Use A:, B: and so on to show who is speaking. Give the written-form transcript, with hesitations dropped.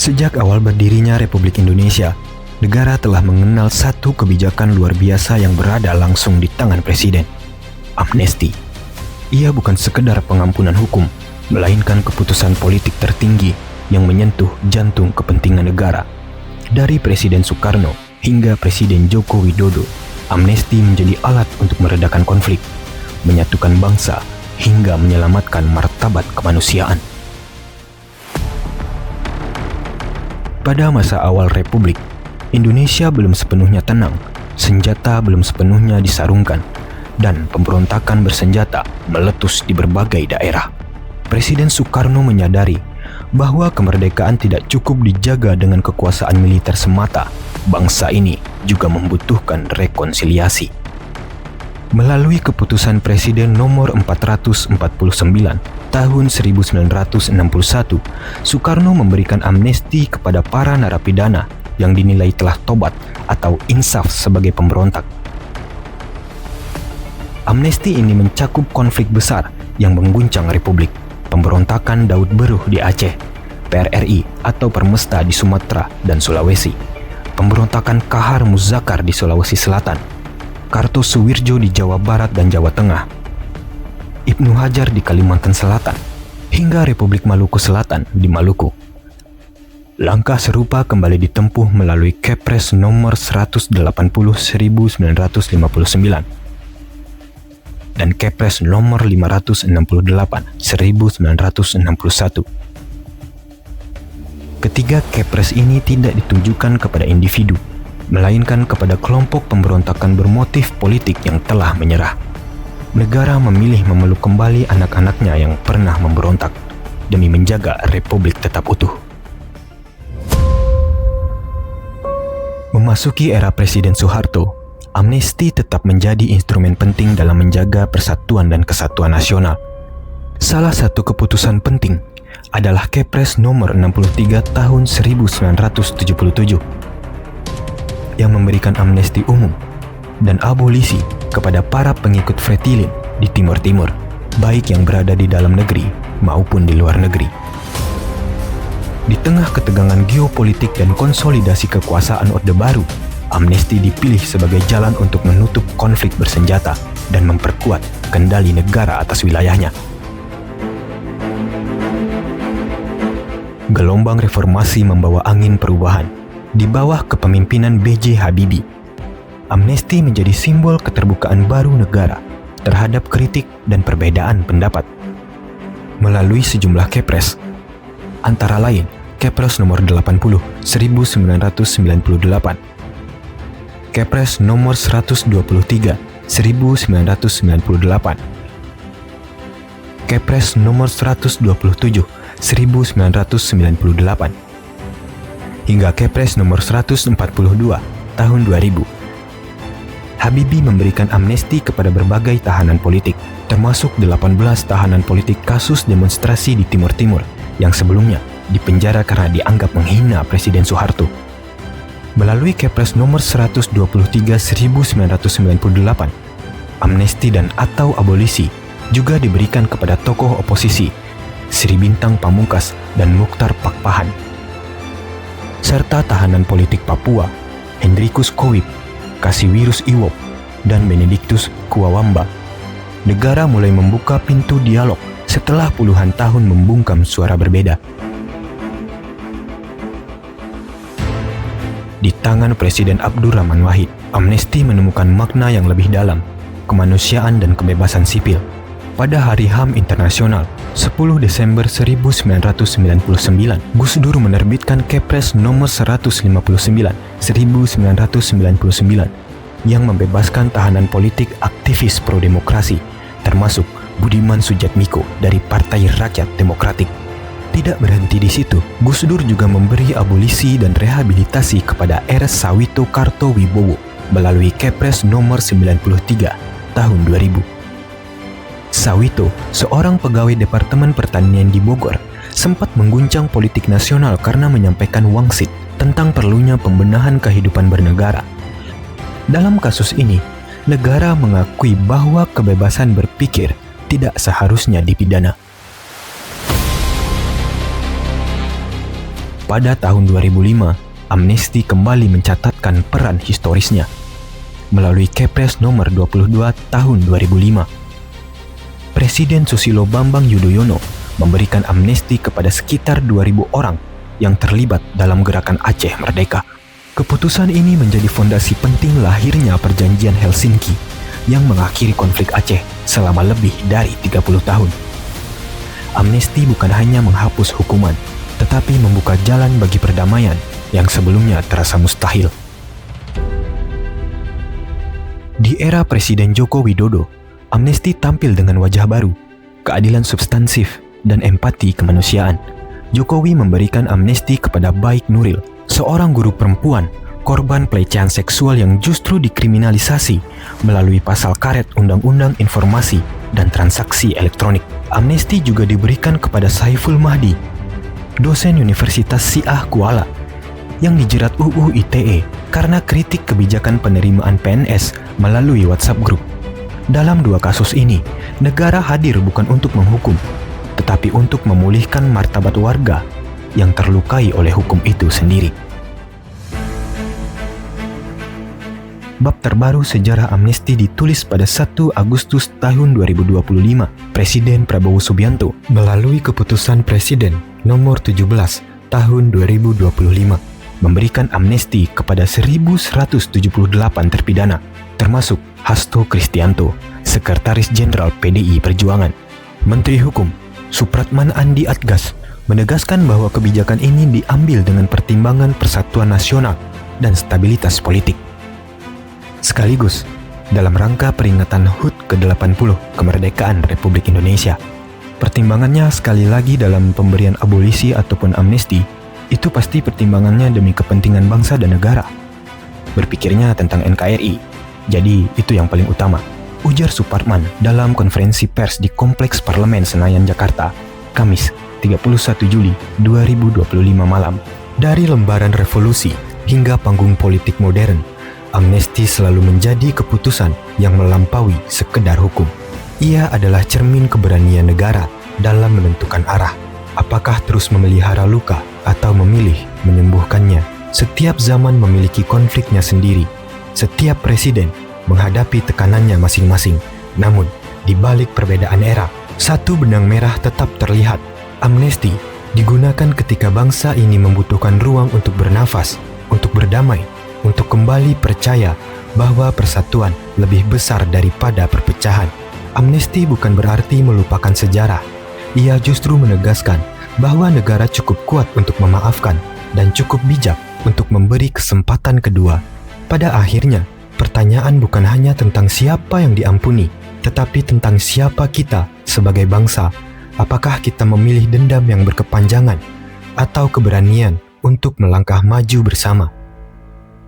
A: Sejak awal berdirinya Republik Indonesia, negara telah mengenal satu kebijakan luar biasa yang berada langsung di tangan Presiden, amnesti. Ia bukan sekedar pengampunan hukum, melainkan keputusan politik tertinggi yang menyentuh jantung kepentingan negara. Dari Presiden Soekarno hingga Presiden Joko Widodo, amnesti menjadi alat untuk meredakan konflik, menyatukan bangsa, hingga menyelamatkan martabat kemanusiaan. Pada masa awal Republik, Indonesia belum sepenuhnya tenang, senjata belum sepenuhnya disarungkan, dan pemberontakan bersenjata meletus di berbagai daerah. Presiden Soekarno menyadari bahwa kemerdekaan tidak cukup dijaga dengan kekuasaan militer semata. Bangsa ini juga membutuhkan rekonsiliasi. Melalui keputusan Presiden nomor 449 tahun 1961, Soekarno memberikan amnesti kepada para narapidana yang dinilai telah tobat atau insaf sebagai pemberontak. Amnesti ini mencakup konflik besar yang mengguncang Republik, pemberontakan Daud Beruh di Aceh, PRRI atau Permesta di Sumatera dan Sulawesi, pemberontakan Kahar Muzakar di Sulawesi Selatan, Kartosuwirjo di Jawa Barat dan Jawa Tengah, Ibnu Hajar di Kalimantan Selatan, hingga Republik Maluku Selatan di Maluku. Langkah serupa kembali ditempuh melalui Kepres nomor 180 1959 dan Kepres nomor 568 1961. Ketiga Kepres ini tidak ditujukan kepada individu, melainkan kepada kelompok pemberontakan bermotif politik yang telah menyerah. Negara memilih memeluk kembali anak-anaknya yang pernah memberontak demi menjaga Republik tetap utuh. Memasuki era Presiden Soeharto, amnesti tetap menjadi instrumen penting dalam menjaga persatuan dan kesatuan nasional. Salah satu keputusan penting adalah Kepres nomor 63 tahun 1977 yang memberikan amnesti umum dan abolisi kepada para pengikut Fretilin di Timur Timur, baik yang berada di dalam negeri maupun di luar negeri. Di tengah ketegangan geopolitik dan konsolidasi kekuasaan Orde Baru, amnesti dipilih sebagai jalan untuk menutup konflik bersenjata dan memperkuat kendali negara atas wilayahnya. Gelombang reformasi membawa angin perubahan. Di bawah kepemimpinan B.J. Habibie, amnesti menjadi simbol keterbukaan baru negara terhadap kritik dan perbedaan pendapat. Melalui sejumlah Kepres, antara lain Kepres nomor 80 1998, Kepres nomor 123 1998, Kepres nomor 127 1998, hingga Kepres nomor 142 tahun 2000. Habibie memberikan amnesti kepada berbagai tahanan politik, termasuk 18 tahanan politik kasus demonstrasi di Timur Timur yang sebelumnya dipenjara karena dianggap menghina Presiden Soeharto. Melalui Kepres nomor 123 1998, amnesti dan atau abolisi juga diberikan kepada tokoh oposisi Sri Bintang Pamungkas dan Muchtar Pakpahan, serta tahanan politik Papua Hendrikus Kowip, Kasiwirus Iwop, dan Benediktus Kuawamba. Negara mulai membuka pintu dialog setelah puluhan tahun membungkam suara berbeda. Di tangan Presiden Abdurrahman Wahid, amnesti menemukan makna yang lebih dalam, kemanusiaan dan kebebasan sipil. Pada Hari HAM Internasional, 10 Desember 1999, Gus Dur menerbitkan Kepres nomor 159 1999 yang membebaskan tahanan politik aktivis pro-demokrasi, termasuk Budiman Sujatmiko dari Partai Rakyat Demokratik. Tidak berhenti di situ, Gus Dur juga memberi abolisi dan rehabilitasi kepada R. Sawito Kartowibowo melalui Kepres nomor 93 tahun 2000. Sawito, seorang pegawai Departemen Pertanian di Bogor, sempat mengguncang politik nasional karena menyampaikan wangsit tentang perlunya pembenahan kehidupan bernegara. Dalam kasus ini, negara mengakui bahwa kebebasan berpikir tidak seharusnya dipidana. Pada tahun 2005, Amnesty kembali mencatatkan peran historisnya melalui Kepres nomor 22 tahun 2005. Presiden Susilo Bambang Yudhoyono memberikan amnesti kepada sekitar 2.000 orang yang terlibat dalam gerakan Aceh Merdeka. Keputusan ini menjadi fondasi penting lahirnya Perjanjian Helsinki yang mengakhiri konflik Aceh selama lebih dari 30 tahun. Amnesti bukan hanya menghapus hukuman, tetapi membuka jalan bagi perdamaian yang sebelumnya terasa mustahil. Di era Presiden Joko Widodo, amnesti tampil dengan wajah baru, keadilan substansif, dan empati kemanusiaan. Jokowi memberikan amnesti kepada Baik Nuril, seorang guru perempuan, korban pelecehan seksual yang justru dikriminalisasi melalui pasal karet Undang-Undang Informasi dan Transaksi Elektronik. Amnesti juga diberikan kepada Saiful Mahdi, dosen Universitas Syiah Kuala, yang dijerat UU ITE karena kritik kebijakan penerimaan PNS melalui WhatsApp Group. Dalam dua kasus ini, negara hadir bukan untuk menghukum, tetapi untuk memulihkan martabat warga yang terlukai oleh hukum itu sendiri. Bab terbaru sejarah amnesti ditulis pada 1 Agustus tahun 2025. Presiden Prabowo Subianto melalui keputusan Presiden nomor 17 tahun 2025 memberikan amnesti kepada 1.178 terpidana, termasuk Hasto Kristianto, Sekretaris Jenderal PDI Perjuangan. Menteri Hukum Supratman Andi Atgas menegaskan bahwa kebijakan ini diambil dengan pertimbangan persatuan nasional dan stabilitas politik. Sekaligus, dalam rangka peringatan HUT ke-80 kemerdekaan Republik Indonesia, pertimbangannya sekali lagi dalam pemberian abolisi ataupun amnesti, itu pasti pertimbangannya demi kepentingan bangsa dan negara. Berpikirnya tentang NKRI, jadi itu yang paling utama, ujar Supratman dalam konferensi pers di Kompleks Parlemen Senayan, Jakarta, Kamis 31 Juli 2025 malam. Dari lembaran revolusi hingga panggung politik modern, amnesti selalu menjadi keputusan yang melampaui sekedar hukum. Ia adalah cermin keberanian negara dalam menentukan arah. Apakah terus memelihara luka atau memilih menyembuhkannya? Setiap zaman memiliki konfliknya sendiri. Setiap presiden menghadapi tekanannya masing-masing. Namun, di balik perbedaan era, satu benang merah tetap terlihat. Amnesti digunakan ketika bangsa ini membutuhkan ruang untuk bernafas, untuk berdamai, untuk kembali percaya bahwa persatuan lebih besar daripada perpecahan. Amnesti bukan berarti melupakan sejarah. Ia justru menegaskan bahwa negara cukup kuat untuk memaafkan dan cukup bijak untuk memberi kesempatan kedua. Pada akhirnya, pertanyaan bukan hanya tentang siapa yang diampuni, tetapi tentang siapa kita sebagai bangsa. Apakah kita memilih dendam yang berkepanjangan atau keberanian untuk melangkah maju bersama?